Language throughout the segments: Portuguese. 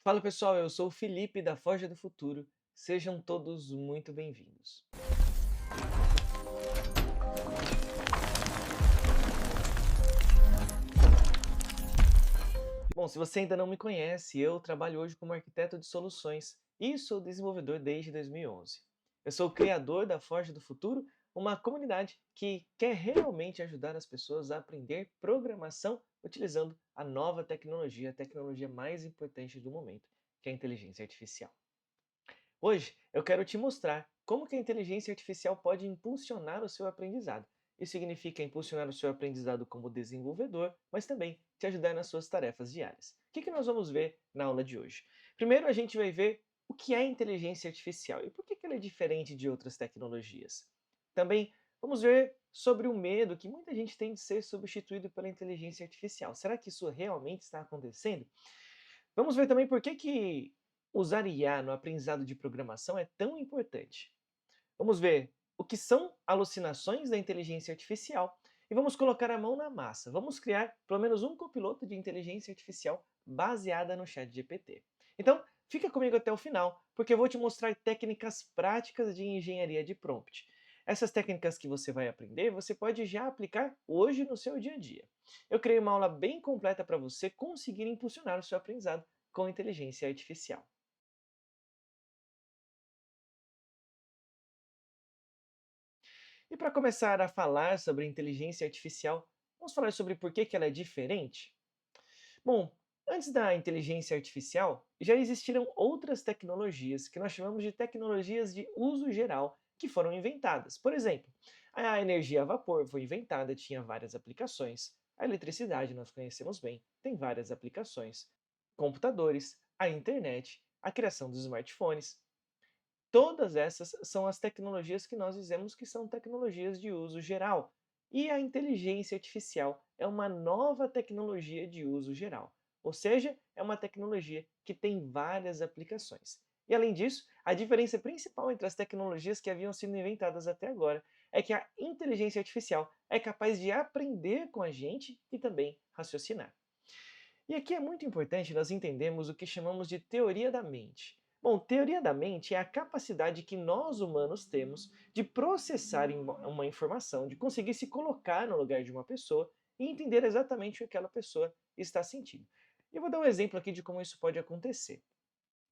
Fala pessoal, eu sou o Felipe da Forja do Futuro. Sejam todos muito bem-vindos. Bom, se você ainda não me conhece, eu trabalho hoje como arquiteto de soluções e sou desenvolvedor desde 2011. Eu sou o criador da Forja do Futuro, uma comunidade que quer realmente ajudar as pessoas a aprender programação utilizando a nova tecnologia, a tecnologia mais importante do momento, que é a inteligência artificial. Hoje eu quero te mostrar como que a inteligência artificial pode impulsionar o seu aprendizado. Isso significa impulsionar o seu aprendizado como desenvolvedor, mas também te ajudar nas suas tarefas diárias. O que nós vamos ver na aula de hoje? Primeiro a gente vai ver o que é inteligência artificial e por que ela é diferente de outras tecnologias. Também vamos ver sobre o medo que muita gente tem de ser substituído pela inteligência artificial. Será que isso realmente está acontecendo? Vamos ver também por que usar IA no aprendizado de programação é tão importante. Vamos ver o que são alucinações da inteligência artificial e vamos colocar a mão na massa. Vamos criar pelo menos um copiloto de inteligência artificial baseada no ChatGPT. Então, fica comigo até o final, porque eu vou te mostrar técnicas práticas de engenharia de prompt. Essas técnicas que você vai aprender, você pode já aplicar hoje no seu dia a dia. Eu criei uma aula bem completa para você conseguir impulsionar o seu aprendizado com inteligência artificial. E para começar a falar sobre inteligência artificial, vamos falar sobre por que ela é diferente? Bom, antes da inteligência artificial, já existiram outras tecnologias que nós chamamos de tecnologias de uso geral que foram inventadas. Por exemplo, a energia a vapor foi inventada, tinha várias aplicações. A eletricidade nós conhecemos bem, tem várias aplicações. Computadores, a internet, a criação dos smartphones. Todas essas são as tecnologias que nós dizemos que são tecnologias de uso geral. E a inteligência artificial é uma nova tecnologia de uso geral, ou seja, é uma tecnologia que tem várias aplicações. E além disso, a diferença principal entre as tecnologias que haviam sido inventadas até agora é que a inteligência artificial é capaz de aprender com a gente e também raciocinar. E aqui é muito importante nós entendermos o que chamamos de teoria da mente. Bom, teoria da mente é a capacidade que nós humanos temos de processar uma informação, de conseguir se colocar no lugar de uma pessoa e entender exatamente o que aquela pessoa está sentindo. E eu vou dar um exemplo aqui de como isso pode acontecer.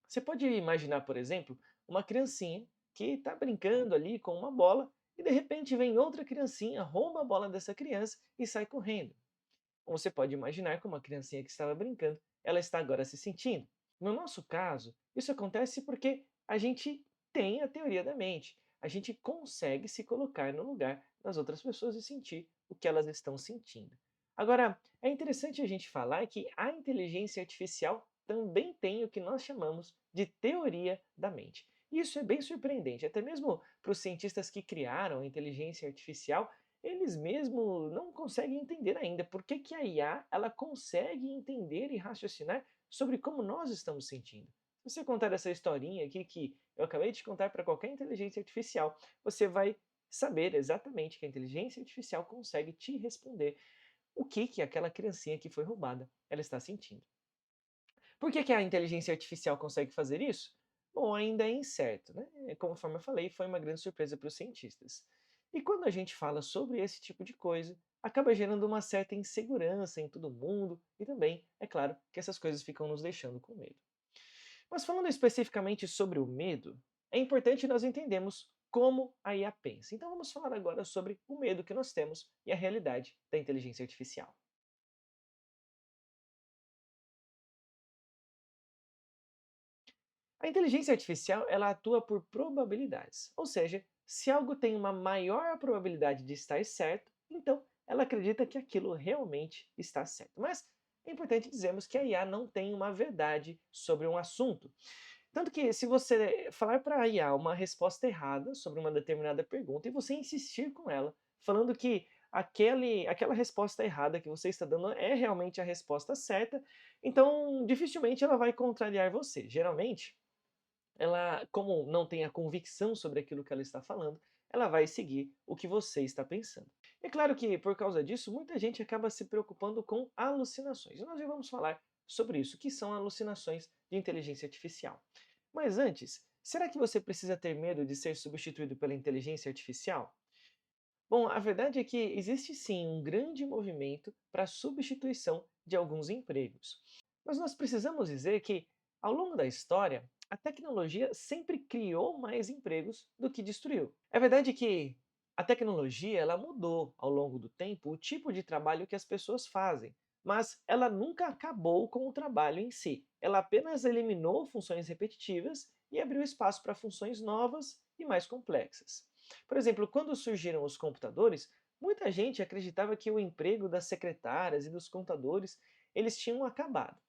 Você pode imaginar, por exemplo, uma criancinha que está brincando ali com uma bola e de repente vem outra criancinha, rouba a bola dessa criança e sai correndo. Como você pode imaginar, como a criancinha que estava brincando, ela está agora se sentindo. No nosso caso, isso acontece porque a gente tem a teoria da mente. A gente consegue se colocar no lugar das outras pessoas e sentir o que elas estão sentindo. Agora, é interessante a gente falar que a inteligência artificial também tem o que nós chamamos de teoria da mente. Isso é bem surpreendente, até mesmo para os cientistas que criaram a inteligência artificial, eles mesmos não conseguem entender ainda por que que a IA ela consegue entender e raciocinar sobre como nós estamos sentindo. Se você contar essa historinha aqui que eu acabei de contar para qualquer inteligência artificial, você vai saber exatamente que a inteligência artificial consegue te responder o que que aquela criancinha que foi roubada ela está sentindo. Por que que a inteligência artificial consegue fazer isso? Bom, ainda é incerto, né? Conforme eu falei, foi uma grande surpresa para os cientistas. E quando a gente fala sobre esse tipo de coisa, acaba gerando uma certa insegurança em todo mundo e também, é claro, que essas coisas ficam nos deixando com medo. Mas falando especificamente sobre o medo, é importante nós entendermos como a IA pensa. Então vamos falar agora sobre o medo que nós temos e a realidade da inteligência artificial. A inteligência artificial ela atua por probabilidades, ou seja, se algo tem uma maior probabilidade de estar certo, então ela acredita que aquilo realmente está certo. Mas é importante dizermos que a IA não tem uma verdade sobre um assunto. Tanto que se você falar para a IA uma resposta errada sobre uma determinada pergunta e você insistir com ela, falando que aquela resposta errada que você está dando é realmente a resposta certa, então dificilmente ela vai contrariar você. Geralmente, ela, como não tem a convicção sobre aquilo que ela está falando, ela vai seguir o que você está pensando. É claro que, por causa disso, muita gente acaba se preocupando com alucinações. E nós já vamos falar sobre isso, que são alucinações de inteligência artificial. Mas antes, será que você precisa ter medo de ser substituído pela inteligência artificial? Bom, a verdade é que existe sim um grande movimento para a substituição de alguns empregos. Mas nós precisamos dizer que, ao longo da história, a tecnologia sempre criou mais empregos do que destruiu. É verdade que a tecnologia ela mudou ao longo do tempo o tipo de trabalho que as pessoas fazem, mas ela nunca acabou com o trabalho em si. Ela apenas eliminou funções repetitivas e abriu espaço para funções novas e mais complexas. Por exemplo, quando surgiram os computadores, muita gente acreditava que o emprego das secretárias e dos contadores eles tinham acabado.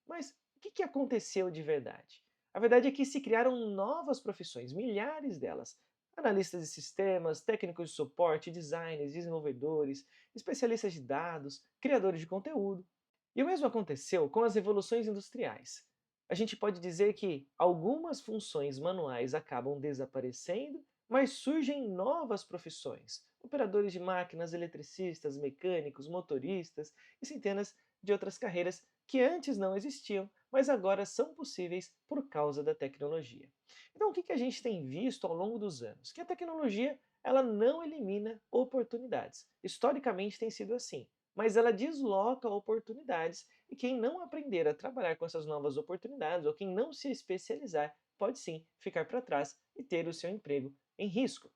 Mas o que aconteceu de verdade? A verdade é que se criaram novas profissões, milhares delas. Analistas de sistemas, técnicos de suporte, designers, desenvolvedores, especialistas de dados, criadores de conteúdo. E o mesmo aconteceu com as revoluções industriais. A gente pode dizer que algumas funções manuais acabam desaparecendo, mas surgem novas profissões. Operadores de máquinas, eletricistas, mecânicos, motoristas e centenas de outras carreiras que antes não existiam, mas agora são possíveis por causa da tecnologia. Então, o que a gente tem visto ao longo dos anos? Que a tecnologia ela não elimina oportunidades. Historicamente tem sido assim, mas ela desloca oportunidades e quem não aprender a trabalhar com essas novas oportunidades ou quem não se especializar pode sim ficar para trás e ter o seu emprego em risco.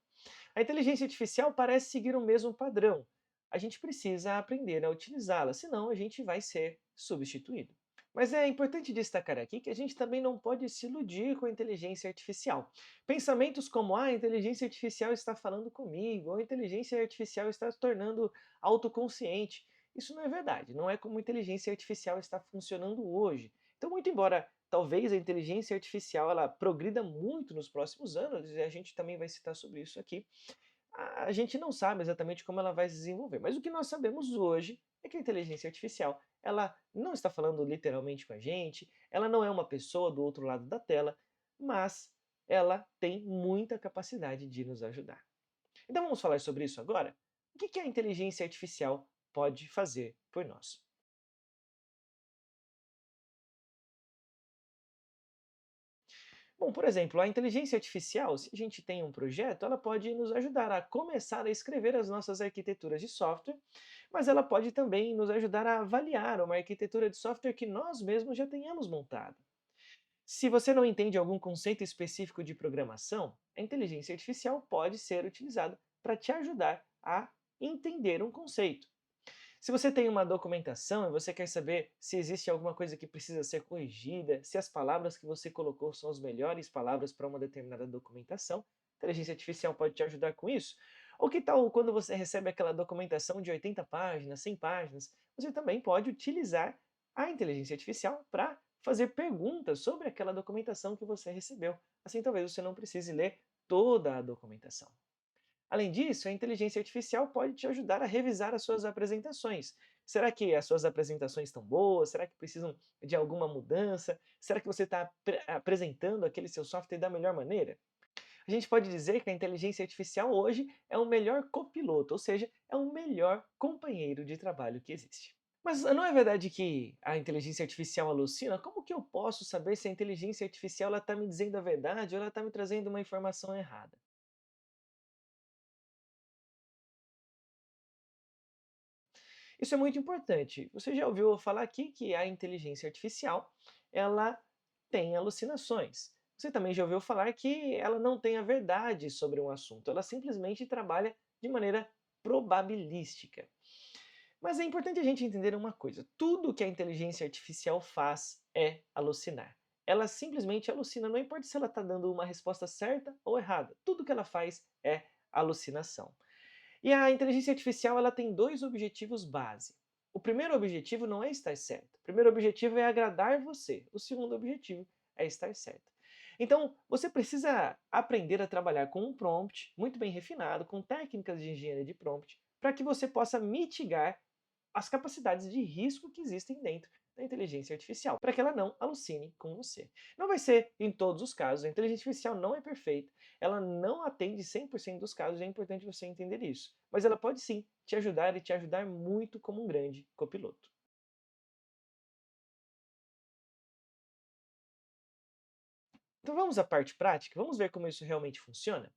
A inteligência artificial parece seguir o mesmo padrão. A gente precisa aprender a utilizá-la, senão a gente vai ser substituído. Mas é importante destacar aqui que a gente também não pode se iludir com a inteligência artificial. Pensamentos como a inteligência artificial está falando comigo, ou a inteligência artificial está se tornando autoconsciente. Isso não é verdade, não é como a inteligência artificial está funcionando hoje. Então, muito embora talvez a inteligência artificial ela progrida muito nos próximos anos, e a gente também vai citar sobre isso aqui, a gente não sabe exatamente como ela vai se desenvolver. Mas o que nós sabemos hoje é que a inteligência artificial ela não está falando literalmente com a gente, ela não é uma pessoa do outro lado da tela, mas ela tem muita capacidade de nos ajudar. Então vamos falar sobre isso agora? O que a inteligência artificial pode fazer por nós? Bom, por exemplo, a inteligência artificial, se a gente tem um projeto, ela pode nos ajudar a começar a escrever as nossas arquiteturas de software, mas ela pode também nos ajudar a avaliar uma arquitetura de software que nós mesmos já tenhamos montada. Se você não entende algum conceito específico de programação, a inteligência artificial pode ser utilizada para te ajudar a entender um conceito. Se você tem uma documentação e você quer saber se existe alguma coisa que precisa ser corrigida, se as palavras que você colocou são as melhores palavras para uma determinada documentação, a inteligência artificial pode te ajudar com isso. Ou que tal quando você recebe aquela documentação de 80 páginas, 100 páginas, você também pode utilizar a inteligência artificial para fazer perguntas sobre aquela documentação que você recebeu. Assim talvez você não precise ler toda a documentação. Além disso, a inteligência artificial pode te ajudar a revisar as suas apresentações. Será que as suas apresentações estão boas? Será que precisam de alguma mudança? Será que você está apresentando aquele seu software da melhor maneira? A gente pode dizer que a inteligência artificial hoje é o melhor copiloto, ou seja, é o melhor companheiro de trabalho que existe. Mas não é verdade que a inteligência artificial alucina? Como que eu posso saber se a inteligência artificial está me dizendo a verdade ou ela está me trazendo uma informação errada? Isso é muito importante. Você já ouviu falar aqui que a inteligência artificial, ela tem alucinações. Você também já ouviu falar que ela não tem a verdade sobre um assunto, ela simplesmente trabalha de maneira probabilística. Mas é importante a gente entender uma coisa: tudo que a inteligência artificial faz é alucinar. Ela simplesmente alucina, não importa se ela está dando uma resposta certa ou errada. Tudo que ela faz é alucinação. E a inteligência artificial ela tem dois objetivos base. O primeiro objetivo não é estar certo. O primeiro objetivo é agradar você. O segundo objetivo é estar certo. Então, você precisa aprender a trabalhar com um prompt muito bem refinado, com técnicas de engenharia de prompt, para que você possa mitigar as capacidades de risco que existem dentro da inteligência artificial, para que ela não alucine com você. Não vai ser em todos os casos, a inteligência artificial não é perfeita, ela não atende 100% dos casos, é importante você entender isso. Mas ela pode sim te ajudar e te ajudar muito como um grande copiloto. Então vamos à parte prática, vamos ver como isso realmente funciona?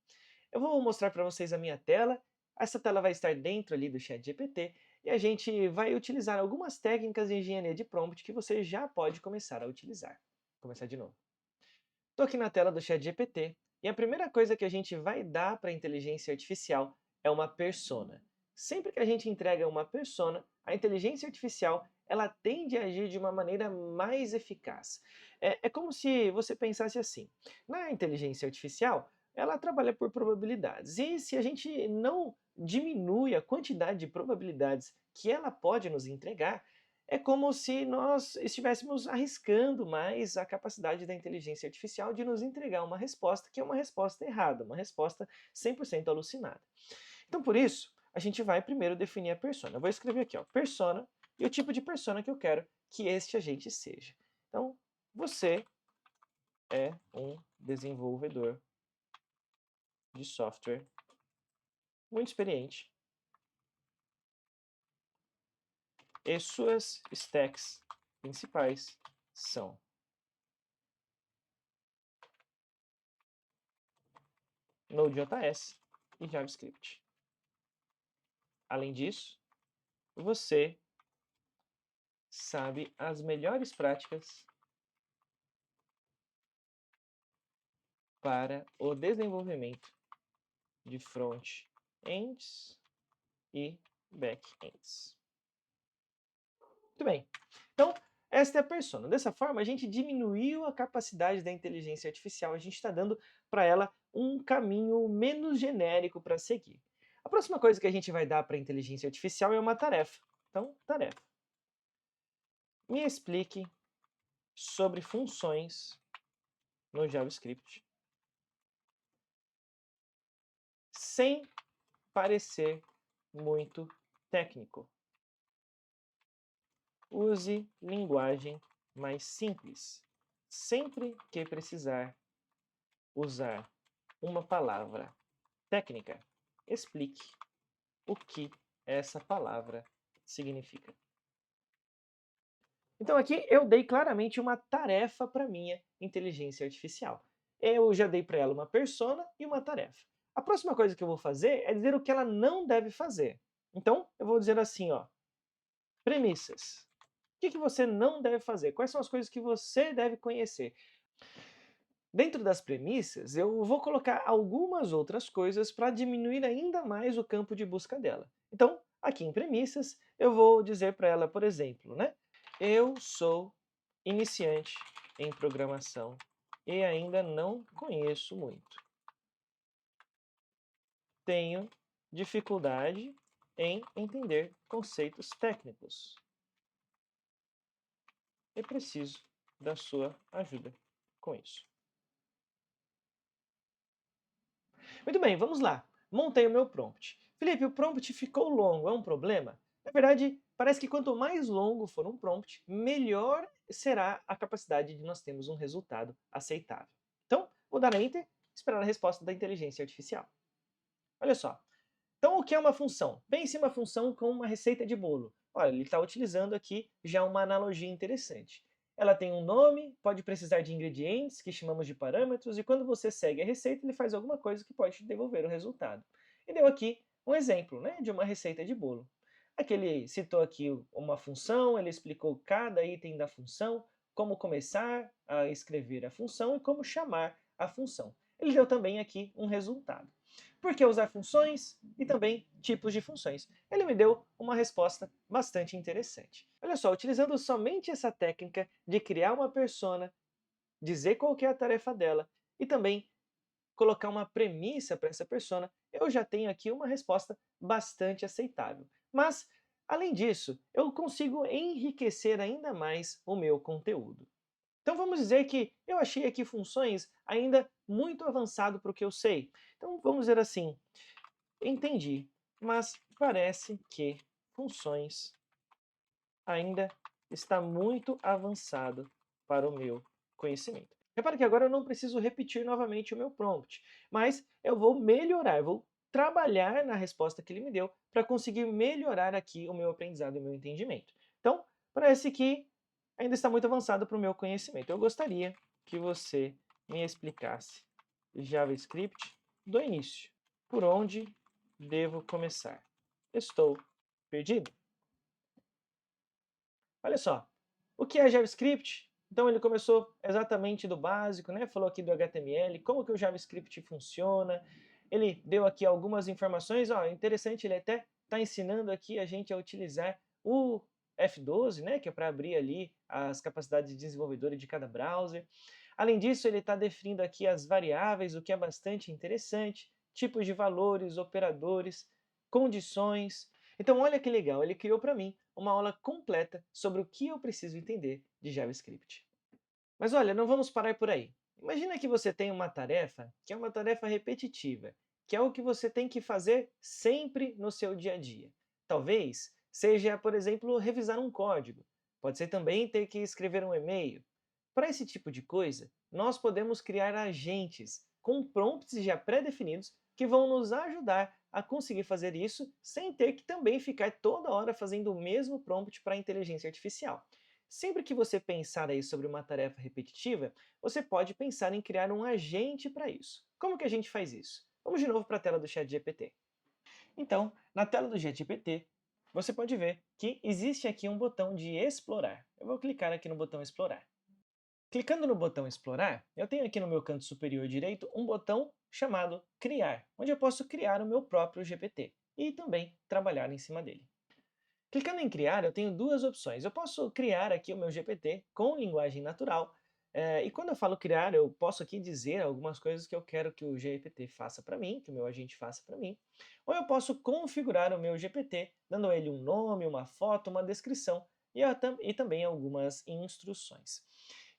Eu vou mostrar para vocês a minha tela, essa tela vai estar dentro ali do ChatGPT e a gente vai utilizar algumas técnicas de engenharia de prompt que você já pode começar a utilizar. Vou começar de novo. Estou aqui na tela do ChatGPT e a primeira coisa que a gente vai dar para a inteligência artificial é uma persona. Sempre que a gente entrega uma persona, a inteligência artificial ela tende a agir de uma maneira mais eficaz. É como se você pensasse assim: na inteligência artificial, ela trabalha por probabilidades, e se a gente não diminui a quantidade de probabilidades que ela pode nos entregar, é como se nós estivéssemos arriscando mais a capacidade da inteligência artificial de nos entregar uma resposta que é uma resposta errada, uma resposta 100% alucinada. Então, por isso, a gente vai primeiro definir a persona. Eu vou escrever aqui, ó, persona, e o tipo de persona que eu quero que este agente seja. Então, você é um desenvolvedor de software muito experiente e suas stacks principais são Node.js e JavaScript. Além disso, você sabe as melhores práticas para o desenvolvimento de front-ends e back-ends. Muito bem. Então, esta é a persona. Dessa forma, a gente diminuiu a capacidade da inteligência artificial, a gente está dando para ela um caminho menos genérico para seguir. A próxima coisa que a gente vai dar para a inteligência artificial é uma tarefa. Então, tarefa. Me explique sobre funções no JavaScript sem parecer muito técnico. Use linguagem mais simples. Sempre que precisar usar uma palavra técnica, explique o que essa palavra significa. Então aqui eu dei claramente uma tarefa para minha inteligência artificial. Eu já dei para ela uma persona e uma tarefa. A próxima coisa que eu vou fazer é dizer o que ela não deve fazer. Então eu vou dizer assim, ó, premissas. O que você não deve fazer? Quais são as coisas que você deve conhecer? Dentro das premissas, eu vou colocar algumas outras coisas para diminuir ainda mais o campo de busca dela. Então, aqui em premissas, eu vou dizer para ela, por exemplo, né? Eu sou iniciante em programação e ainda não conheço muito. Tenho dificuldade em entender conceitos técnicos e preciso da sua ajuda com isso. Muito bem, vamos lá. Montei o meu prompt. Felipe, o prompt ficou longo, é um problema? Na verdade, parece que quanto mais longo for um prompt, melhor será a capacidade de nós termos um resultado aceitável. Então, vou dar Enter e esperar a resposta da inteligência artificial. Olha só. Então, o que é uma função? Pense em uma função com uma receita de bolo. Olha, ele está utilizando aqui já uma analogia interessante. Ela tem um nome, pode precisar de ingredientes, que chamamos de parâmetros, e quando você segue a receita, ele faz alguma coisa que pode te devolver o resultado. E deu aqui um exemplo, né, de uma receita de bolo. Aqui ele citou aqui uma função, ele explicou cada item da função, como começar a escrever a função e como chamar a função. Ele deu também aqui um resultado. Por que usar funções e também tipos de funções? Ele me deu uma resposta bastante interessante. Olha só, utilizando somente essa técnica de criar uma persona, dizer qual que é a tarefa dela e também colocar uma premissa para essa persona, eu já tenho aqui uma resposta bastante aceitável. Mas, além disso, eu consigo enriquecer ainda mais o meu conteúdo. Então vamos dizer que eu achei aqui funções ainda muito avançado para o que eu sei. Então vamos dizer assim, entendi, mas parece que funções ainda está muito avançado para o meu conhecimento. Repara que agora eu não preciso repetir novamente o meu prompt, mas eu vou melhorar, eu vou trabalhar na resposta que ele me deu para conseguir melhorar aqui o meu aprendizado e o meu entendimento. Então, parece que ainda está muito avançado para o meu conhecimento. Eu gostaria que você me explicasse JavaScript do início. Por onde devo começar? Estou perdido. Olha só, o que é JavaScript? Então ele começou exatamente do básico, né? Falou aqui do HTML, como que o JavaScript funciona. Ele deu aqui algumas informações, ó, interessante, ele até está ensinando aqui a gente a utilizar o F12, né, que é para abrir ali as capacidades de desenvolvedor de cada browser. Além disso, ele está definindo aqui as variáveis, o que é bastante interessante, tipos de valores, operadores, condições. Então olha que legal, ele criou para mim uma aula completa sobre o que eu preciso entender de JavaScript. Mas olha, não vamos parar por aí. Imagina que você tem uma tarefa que é uma tarefa repetitiva, que é o que você tem que fazer sempre no seu dia a dia. Talvez seja, por exemplo, revisar um código. Pode ser também ter que escrever um e-mail. Para esse tipo de coisa, nós podemos criar agentes com prompts já pré-definidos que vão nos ajudar a conseguir fazer isso sem ter que também ficar toda hora fazendo o mesmo prompt para a inteligência artificial. Sempre que você pensar aí sobre uma tarefa repetitiva, você pode pensar em criar um agente para isso. Como que a gente faz isso? Vamos de novo para a tela do ChatGPT. Então, na tela do ChatGPT, você pode ver que existe aqui um botão de explorar. Eu vou clicar aqui no botão explorar. Clicando no botão explorar, eu tenho aqui no meu canto superior direito um botão chamado criar, onde eu posso criar o meu próprio GPT e também trabalhar em cima dele. Clicando em criar, eu tenho duas opções. Eu posso criar aqui o meu GPT com linguagem natural, e quando eu falo criar, eu posso aqui dizer algumas coisas que eu quero que o GPT faça para mim, que o meu agente faça para mim, ou eu posso configurar o meu GPT, dando a ele um nome, uma foto, uma descrição e também algumas instruções.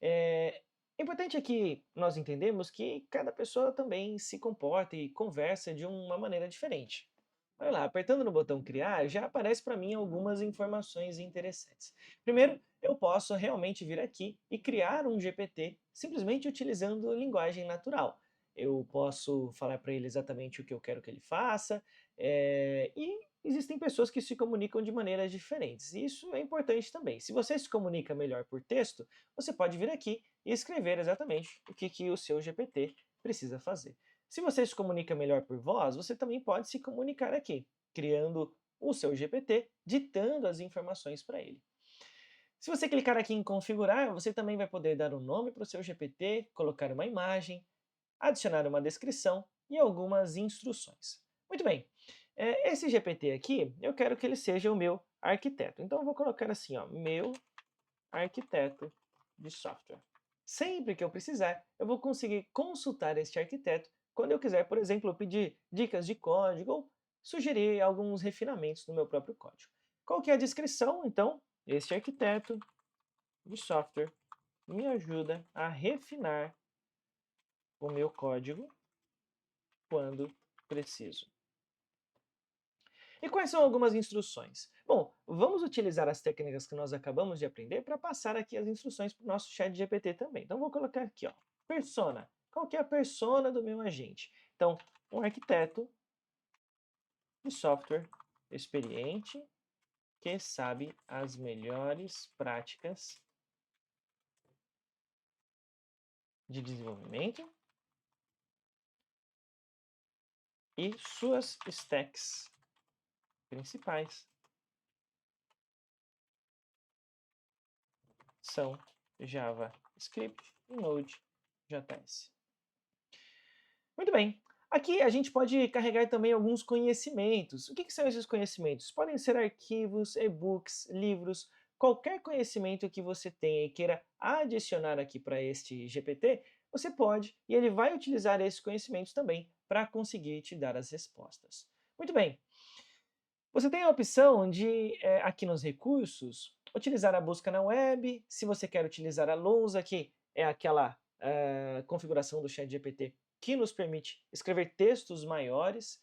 É importante aqui nós entendemos que cada pessoa também se comporta e conversa de uma maneira diferente. Olha lá, apertando no botão criar, já aparece para mim algumas informações interessantes. Primeiro, eu posso realmente vir aqui e criar um GPT simplesmente utilizando linguagem natural. Eu posso falar para ele exatamente o que eu quero que ele faça, e existem pessoas que se comunicam de maneiras diferentes. E isso é importante também. Se você se comunica melhor por texto, você pode vir aqui e escrever exatamente o que o seu GPT precisa fazer. Se você se comunica melhor por voz, você também pode se comunicar aqui, criando o seu GPT, ditando as informações para ele. Se você clicar aqui em configurar, você também vai poder dar um nome para o seu GPT, colocar uma imagem, adicionar uma descrição e algumas instruções. Muito bem, esse GPT aqui, eu quero que ele seja o meu arquiteto. Então eu vou colocar assim, ó, meu arquiteto de software. Sempre que eu precisar, eu vou conseguir consultar este arquiteto quando eu quiser, por exemplo, pedir dicas de código ou sugerir alguns refinamentos no meu próprio código. Qual que é a descrição? Então, este arquiteto de software me ajuda a refinar o meu código quando preciso. E quais são algumas instruções? Bom, vamos utilizar as técnicas que nós acabamos de aprender para passar aqui as instruções para o nosso chat GPT também. Então vou colocar aqui, ó, persona. Qual que é a persona do meu agente? Então, um arquiteto de software experiente que sabe as melhores práticas de desenvolvimento e suas stacks principais são JavaScript e Node.js. Muito bem. Aqui a gente pode carregar também alguns conhecimentos. O que são esses conhecimentos? Podem ser arquivos, e-books, livros, qualquer conhecimento que você tenha e queira adicionar aqui para este GPT, você pode e ele vai utilizar esses conhecimentos também para conseguir te dar as respostas. Muito bem. Você tem a opção de, aqui nos recursos, utilizar a busca na web, se você quer utilizar a lousa, que é aquela configuração do ChatGPT que nos permite escrever textos maiores,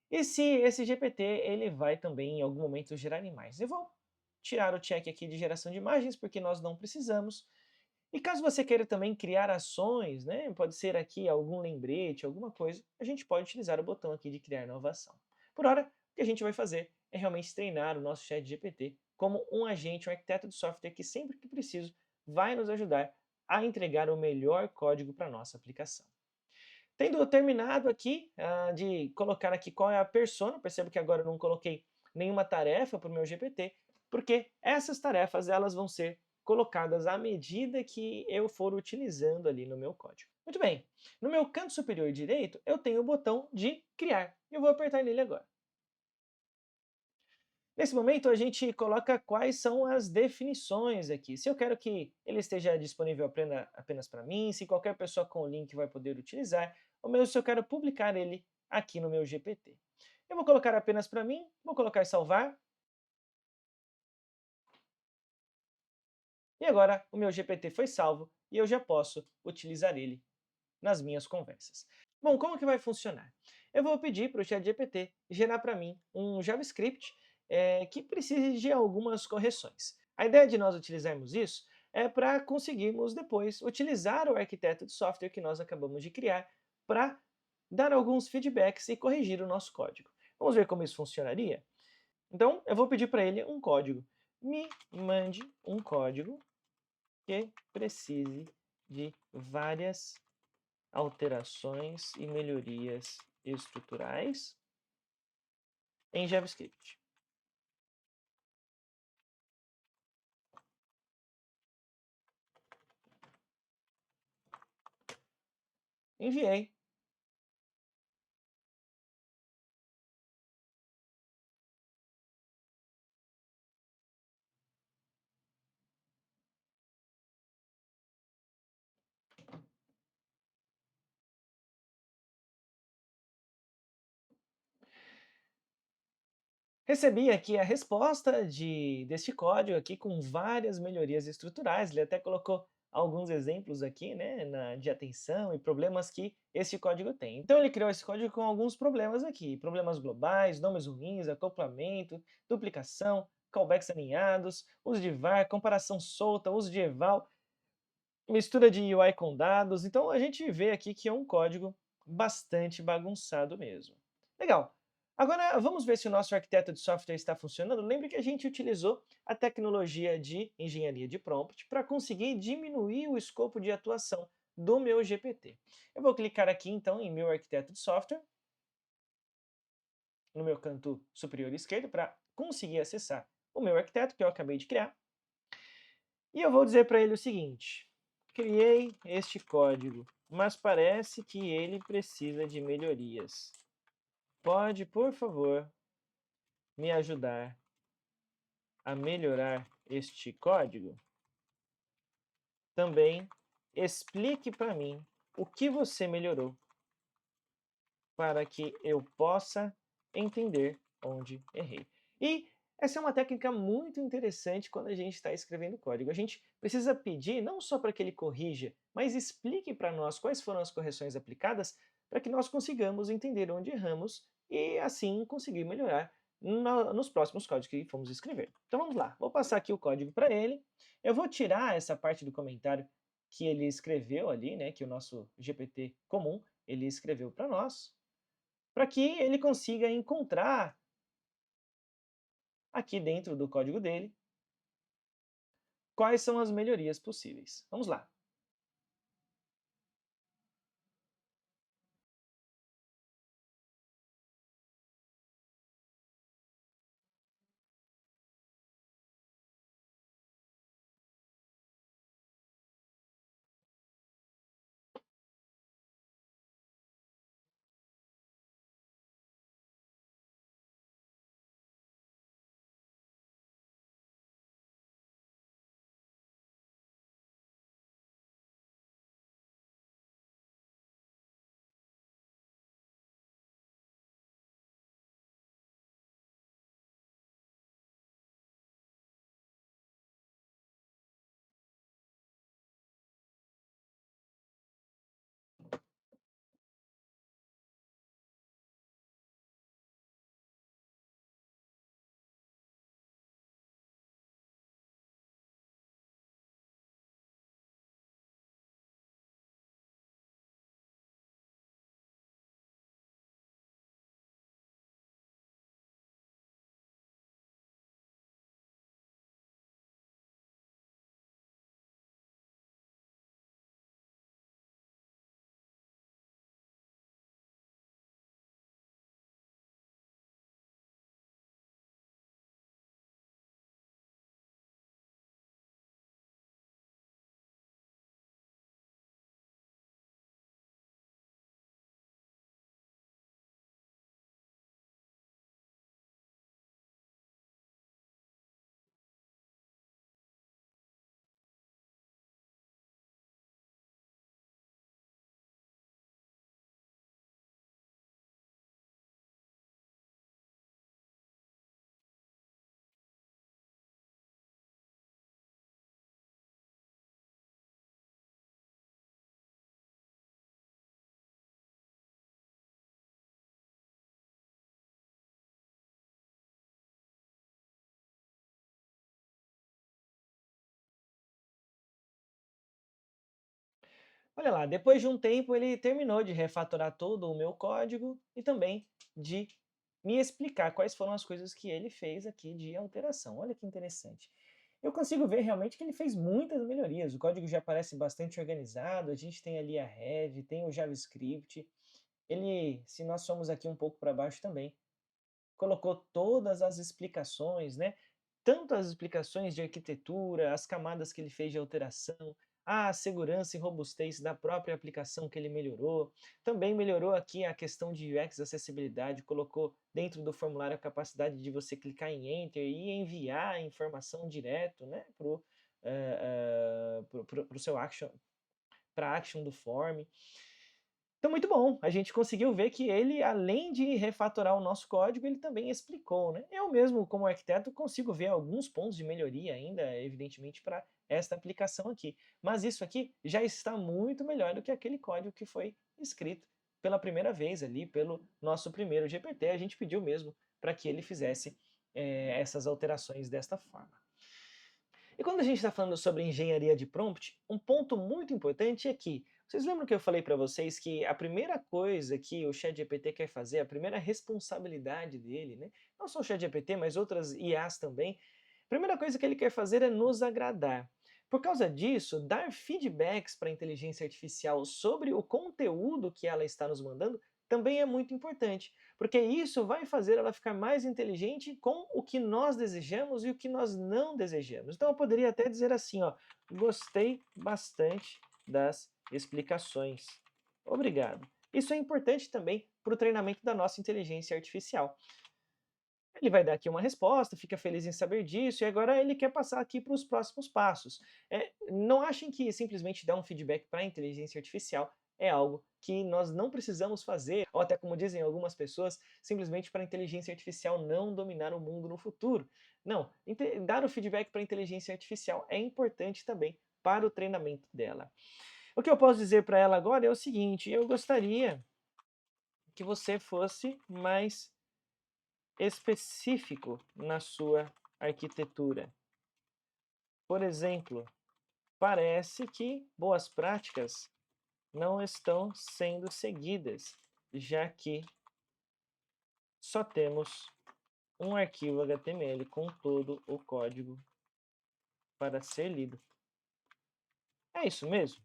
e se esse GPT ele vai também em algum momento gerar imagens. Eu vou tirar o check aqui de geração de imagens, porque nós não precisamos. E caso você queira também criar ações, né, pode ser aqui algum lembrete, alguma coisa, a gente pode utilizar o botão aqui de criar nova ação. Por hora, o que a gente vai fazer é realmente treinar o nosso chat GPT como um agente, um arquiteto de software que sempre que preciso vai nos ajudar a entregar o melhor código para a nossa aplicação. Tendo terminado aqui de colocar aqui qual é a persona, percebo que agora eu não coloquei nenhuma tarefa para o meu GPT, porque essas tarefas elas vão ser colocadas à medida que eu for utilizando ali no meu código. Muito bem, no meu canto superior direito eu tenho o botão de criar. Eu vou apertar nele agora. Nesse momento, a gente coloca quais são as definições aqui. Se eu quero que ele esteja disponível apenas para mim, se qualquer pessoa com o link vai poder utilizar, ou mesmo se eu quero publicar ele aqui no meu GPT. Eu vou colocar apenas para mim, vou colocar salvar, e agora o meu GPT foi salvo e eu já posso utilizar ele nas minhas conversas. Bom, como que vai funcionar? Eu vou pedir para o ChatGPT gerar para mim um JavaScript que precise de algumas correções. A ideia de nós utilizarmos isso é para conseguirmos depois utilizar o arquiteto de software que nós acabamos de criar para dar alguns feedbacks e corrigir o nosso código. Vamos ver como isso funcionaria? Então, eu vou pedir para ele um código. Me mande um código que precise de várias alterações e melhorias estruturais em JavaScript. Enviei. Recebi aqui a resposta deste código aqui com várias melhorias estruturais. Ele até colocou alguns exemplos aqui, né, de atenção e problemas que esse código tem. Então ele criou esse código com alguns problemas aqui, problemas globais, nomes ruins, acoplamento, duplicação, callbacks alinhados, uso de var, comparação solta, uso de eval, mistura de UI com dados. Então a gente vê aqui que é um código bastante bagunçado mesmo. Legal. Agora vamos ver se o nosso arquiteto de software está funcionando. Lembre que a gente utilizou a tecnologia de engenharia de prompt para conseguir diminuir o escopo de atuação do meu GPT. Eu vou clicar aqui então em meu arquiteto de software, no meu canto superior esquerdo, para conseguir acessar o meu arquiteto que eu acabei de criar. E eu vou dizer para ele o seguinte: criei este código, mas parece que ele precisa de melhorias. Pode, por favor, me ajudar a melhorar este código? Também explique para mim o que você melhorou para que eu possa entender onde errei. E essa é uma técnica muito interessante quando a gente está escrevendo código. A gente precisa pedir não só para que ele corrija, mas explique para nós quais foram as correções aplicadas para que nós consigamos entender onde erramos e assim conseguir melhorar nos próximos códigos que fomos escrever. Então vamos lá, vou passar aqui o código para ele. Eu vou tirar essa parte do comentário que ele escreveu ali, né, que o nosso GPT comum ele escreveu para nós, para que ele consiga encontrar aqui dentro do código dele quais são as melhorias possíveis. Vamos lá. Olha lá, depois de um tempo ele terminou de refatorar todo o meu código e também de me explicar quais foram as coisas que ele fez aqui de alteração. Olha que interessante. Eu consigo ver realmente que ele fez muitas melhorias. O código já parece bastante organizado, a gente tem ali a Heavy, tem o JavaScript. Ele, se nós somos aqui um pouco para baixo também, colocou todas as explicações, né? Tanto as explicações de arquitetura, as camadas que ele fez de alteração, a segurança e robustez da própria aplicação que ele melhorou. Também melhorou aqui a questão de UX acessibilidade, colocou dentro do formulário a capacidade de você clicar em Enter e enviar a informação direto, né, pro seu action, para a action do form. Então, muito bom. A gente conseguiu ver que ele, além de refatorar o nosso código, ele também explicou, né? Eu mesmo, como arquiteto, consigo ver alguns pontos de melhoria ainda, evidentemente, para esta aplicação aqui. Mas isso aqui já está muito melhor do que aquele código que foi escrito pela primeira vez ali, pelo nosso primeiro GPT. A gente pediu mesmo para que ele fizesse essas alterações desta forma. E quando a gente está falando sobre engenharia de prompt, um ponto muito importante é que, vocês lembram que eu falei para vocês que a primeira coisa que o ChatGPT quer fazer, a primeira responsabilidade dele, né? Não só o ChatGPT, mas outras IAs também, a primeira coisa que ele quer fazer é nos agradar. Por causa disso, dar feedbacks para a inteligência artificial sobre o conteúdo que ela está nos mandando também é muito importante, porque isso vai fazer ela ficar mais inteligente com o que nós desejamos e o que nós não desejamos. Então eu poderia até dizer assim, ó, gostei bastante das explicações. Obrigado. Isso é importante também para o treinamento da nossa inteligência artificial. Ele vai dar aqui uma resposta, fica feliz em saber disso, e agora ele quer passar aqui para os próximos passos. Não achem que simplesmente dar um feedback para a inteligência artificial é algo que nós não precisamos fazer, ou até como dizem algumas pessoas, simplesmente para a inteligência artificial não dominar o mundo no futuro. Não, dar o feedback para a inteligência artificial é importante também para o treinamento dela. O que eu posso dizer para ela agora é o seguinte: eu gostaria que você fosse mais específico na sua arquitetura. Por exemplo, parece que boas práticas não estão sendo seguidas, já que só temos um arquivo HTML com todo o código para ser lido. É isso mesmo?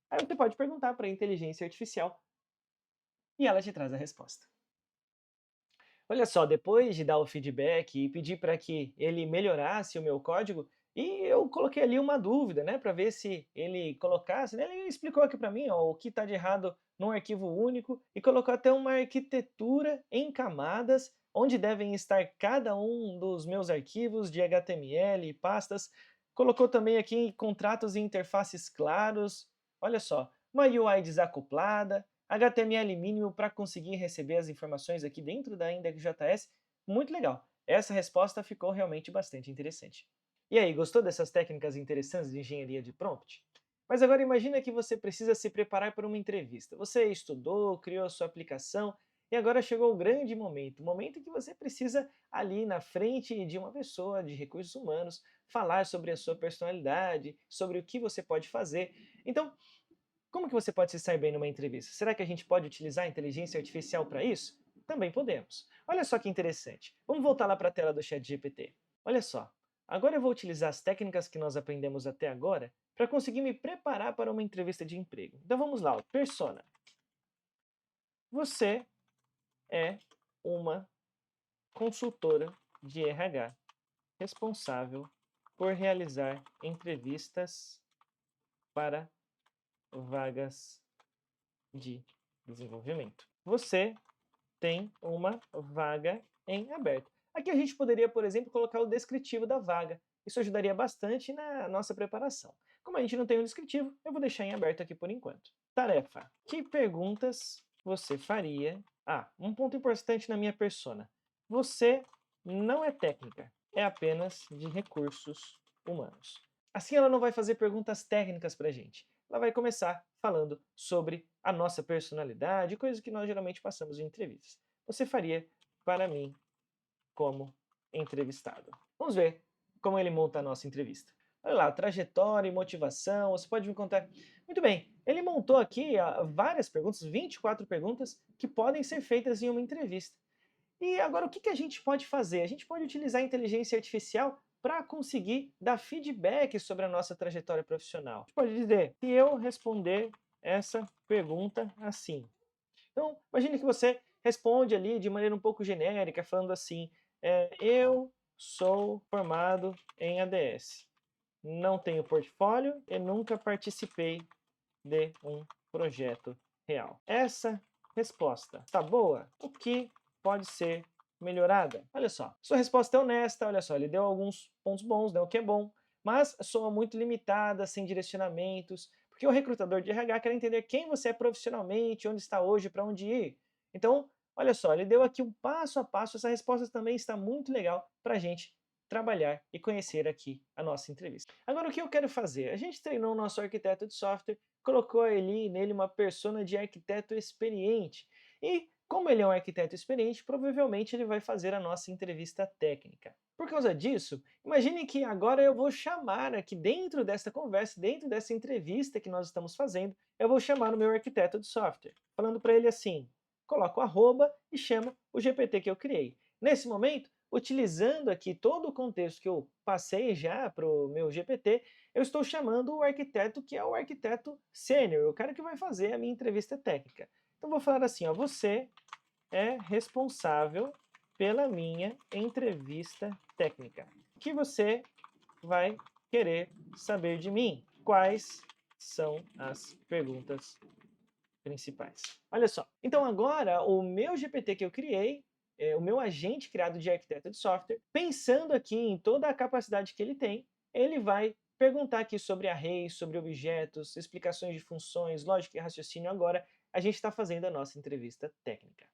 Aí você pode perguntar para a inteligência artificial e ela te traz a resposta. Olha só, depois de dar o feedback e pedir para que ele melhorasse o meu código, e eu coloquei ali uma dúvida, né, para ver se ele colocasse, né, ele explicou aqui para mim, ó, o que está de errado num arquivo único e colocou até uma arquitetura em camadas, onde devem estar cada um dos meus arquivos de HTML e pastas. Colocou também aqui contratos e interfaces claros. Olha só, uma UI desacoplada, HTML mínimo para conseguir receber as informações aqui dentro da index.js. Muito legal. Essa resposta ficou realmente bastante interessante. E aí, gostou dessas técnicas interessantes de engenharia de prompt? Mas agora imagina que você precisa se preparar para uma entrevista. Você estudou, criou a sua aplicação e agora chegou o grande momento, o momento em que você precisa ali na frente de uma pessoa de recursos humanos falar sobre a sua personalidade, sobre o que você pode fazer. Então, como que você pode se sair bem numa entrevista? Será que a gente pode utilizar a inteligência artificial para isso? Também podemos. Olha só que interessante. Vamos voltar lá para a tela do ChatGPT. Olha só. Agora eu vou utilizar as técnicas que nós aprendemos até agora para conseguir me preparar para uma entrevista de emprego. Então vamos lá, ó. Persona. Você é uma consultora de RH responsável por realizar entrevistas para vagas de desenvolvimento. Você tem uma vaga em aberto. Aqui a gente poderia, por exemplo, colocar o descritivo da vaga. Isso ajudaria bastante na nossa preparação. Como a gente não tem um descritivo, eu vou deixar em aberto aqui por enquanto. Tarefa. Que perguntas você faria? Ah, um ponto importante na minha persona. Você não é técnica, é apenas de recursos humanos. Assim ela não vai fazer perguntas técnicas para a gente. Ela vai começar falando sobre a nossa personalidade, coisas que nós geralmente passamos em entrevistas. Você faria para mim como entrevistado. Vamos ver como ele monta a nossa entrevista. Olha lá, trajetória e motivação, você pode me contar. Muito bem, Ele montou aqui várias perguntas, 24 perguntas, que podem ser feitas em uma entrevista. E agora, o que a gente pode fazer? A gente pode utilizar a inteligência artificial para conseguir dar feedback sobre a nossa trajetória profissional. A gente pode dizer, se eu responder essa pergunta assim. Então, imagine que você responde ali de maneira um pouco genérica, falando assim, eu sou formado em ADS, não tenho portfólio e nunca participei de um projeto real. Essa resposta está boa? O que pode ser melhorada? Olha só, sua resposta é honesta, olha só, ele deu alguns pontos bons, né, o que é bom, mas soa muito limitada, sem direcionamentos, porque o recrutador de RH quer entender quem você é profissionalmente, onde está hoje, para onde ir. Então, olha só, ele deu aqui um passo a passo, essa resposta também está muito legal para a gente trabalhar e conhecer aqui a nossa entrevista. Agora, o que eu quero fazer? A gente treinou o nosso arquiteto de software, colocou ali nele uma persona de arquiteto experiente. E como ele é um arquiteto experiente, provavelmente ele vai fazer a nossa entrevista técnica. Por causa disso, imagine que agora eu vou chamar aqui dentro desta conversa, dentro dessa entrevista que nós estamos fazendo, eu vou chamar o meu arquiteto de software, falando para ele assim, coloca o arroba e chama o GPT que eu criei. Nesse momento, utilizando aqui todo o contexto que eu passei já para o meu GPT, eu estou chamando o arquiteto que é o arquiteto sênior, o cara que vai fazer a minha entrevista técnica. Então vou falar assim, ó, você é responsável pela minha entrevista técnica. O que você vai querer saber de mim? Quais são as perguntas principais? Olha só. Então agora o meu GPT que eu criei, o meu agente criado de arquiteto de software, pensando aqui em toda a capacidade que ele vai perguntar aqui sobre arrays, sobre objetos, explicações de funções, lógica e raciocínio. Agora a gente está fazendo a nossa entrevista técnica.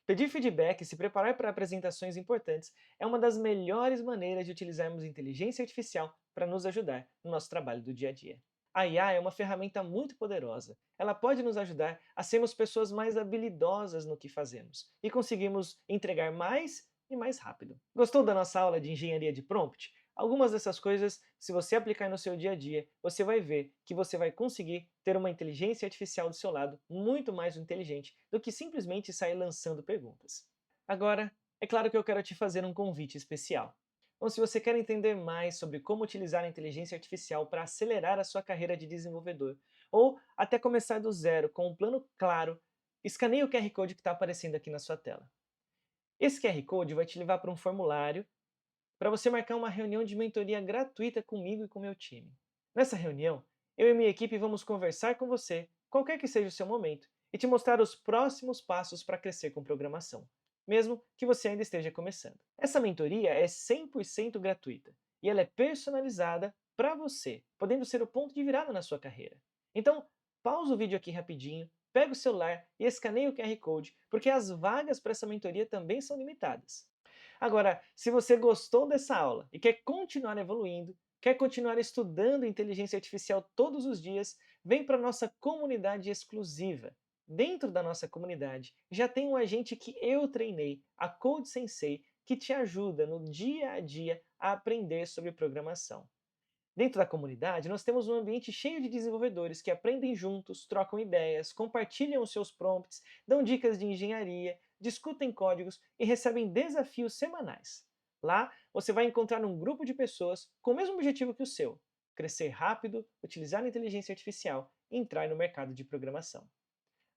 Pedir feedback e se preparar para apresentações importantes é uma das melhores maneiras de utilizarmos inteligência artificial para nos ajudar no nosso trabalho do dia a dia. A IA é uma ferramenta muito poderosa. Ela pode nos ajudar a sermos pessoas mais habilidosas no que fazemos e conseguirmos entregar mais e mais rápido. Gostou da nossa aula de engenharia de prompt? Algumas dessas coisas, se você aplicar no seu dia a dia, você vai ver que você vai conseguir ter uma inteligência artificial do seu lado muito mais inteligente do que simplesmente sair lançando perguntas. Agora, é claro que eu quero te fazer um convite especial. Então, se você quer entender mais sobre como utilizar a inteligência artificial para acelerar a sua carreira de desenvolvedor, ou até começar do zero com um plano claro, escaneie o QR Code que está aparecendo aqui na sua tela. Esse QR Code vai te levar para um formulário para você marcar uma reunião de mentoria gratuita comigo e com o meu time. Nessa reunião, eu e minha equipe vamos conversar com você, qualquer que seja o seu momento, e te mostrar os próximos passos para crescer com programação, mesmo que você ainda esteja começando. Essa mentoria é 100% gratuita e ela é personalizada para você, podendo ser o ponto de virada na sua carreira. Então, pausa o vídeo aqui rapidinho, pega o celular e escaneia o QR Code, porque as vagas para essa mentoria também são limitadas. Agora, se você gostou dessa aula e quer continuar evoluindo, quer continuar estudando inteligência artificial todos os dias, vem para a nossa comunidade exclusiva. Dentro da nossa comunidade já tem um agente que eu treinei, a Code Sensei, que te ajuda no dia a dia a aprender sobre programação. Dentro da comunidade, nós temos um ambiente cheio de desenvolvedores que aprendem juntos, trocam ideias, compartilham os seus prompts, dão dicas de engenharia, discutem códigos e recebem desafios semanais. Lá, você vai encontrar um grupo de pessoas com o mesmo objetivo que o seu: crescer rápido, utilizar a inteligência artificial e entrar no mercado de programação.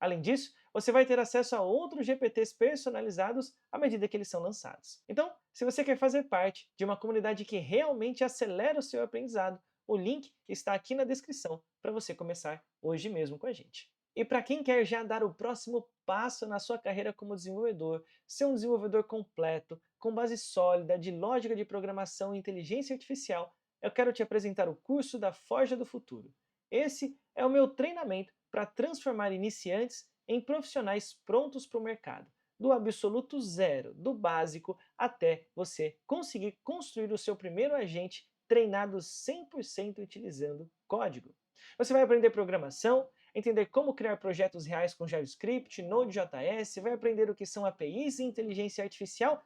Além disso, você vai ter acesso a outros GPTs personalizados à medida que eles são lançados. Então, se você quer fazer parte de uma comunidade que realmente acelera o seu aprendizado, o link está aqui na descrição para você começar hoje mesmo com a gente. E para quem quer já dar o próximo passo na sua carreira como desenvolvedor, ser um desenvolvedor completo, com base sólida de lógica de programação e inteligência artificial, eu quero te apresentar o curso da Forja do Futuro. Esse é o meu treinamento para transformar iniciantes em profissionais prontos para o mercado, do absoluto zero, do básico, até você conseguir construir o seu primeiro agente treinado 100% utilizando código. Você vai aprender programação, entender como criar projetos reais com JavaScript, Node.js, vai aprender o que são APIs e inteligência artificial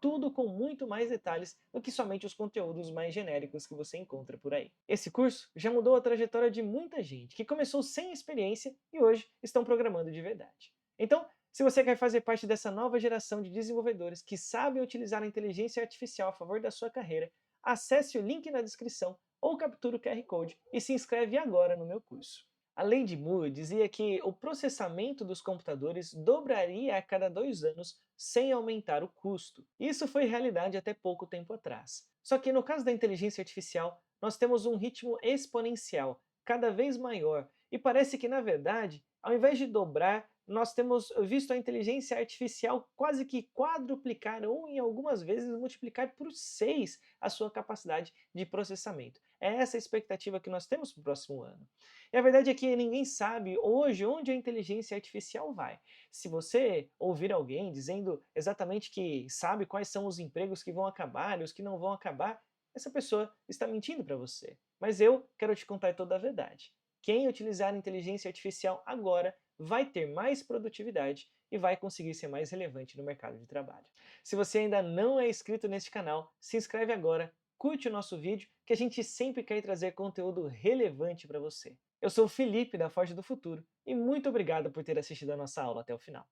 tudo com muito mais detalhes do que somente os conteúdos mais genéricos que você encontra por aí. Esse curso já mudou a trajetória de muita gente que começou sem experiência e hoje estão programando de verdade. Então, se você quer fazer parte dessa nova geração de desenvolvedores que sabem utilizar a inteligência artificial a favor da sua carreira, acesse o link na descrição ou capture o QR Code e se inscreve agora no meu curso. A lei de Moore dizia que o processamento dos computadores dobraria a cada 2 anos sem aumentar o custo. Isso foi realidade até pouco tempo atrás. Só que no caso da inteligência artificial, nós temos um ritmo exponencial, cada vez maior, e parece que, na verdade, ao invés de dobrar, nós temos visto a inteligência artificial quase que quadruplicar ou, em algumas vezes, multiplicar por 6 a sua capacidade de processamento. É essa a expectativa que nós temos para o próximo ano. E a verdade é que ninguém sabe hoje onde a inteligência artificial vai. Se você ouvir alguém dizendo exatamente que sabe quais são os empregos que vão acabar e os que não vão acabar, essa pessoa está mentindo para você. Mas eu quero te contar toda a verdade. Quem utilizar a inteligência artificial agora vai ter mais produtividade e vai conseguir ser mais relevante no mercado de trabalho. Se você ainda não é inscrito neste canal, se inscreve agora, curte o nosso vídeo, que a gente sempre quer trazer conteúdo relevante para você. Eu sou o Felipe da Forja do Futuro e muito obrigado por ter assistido a nossa aula até o final.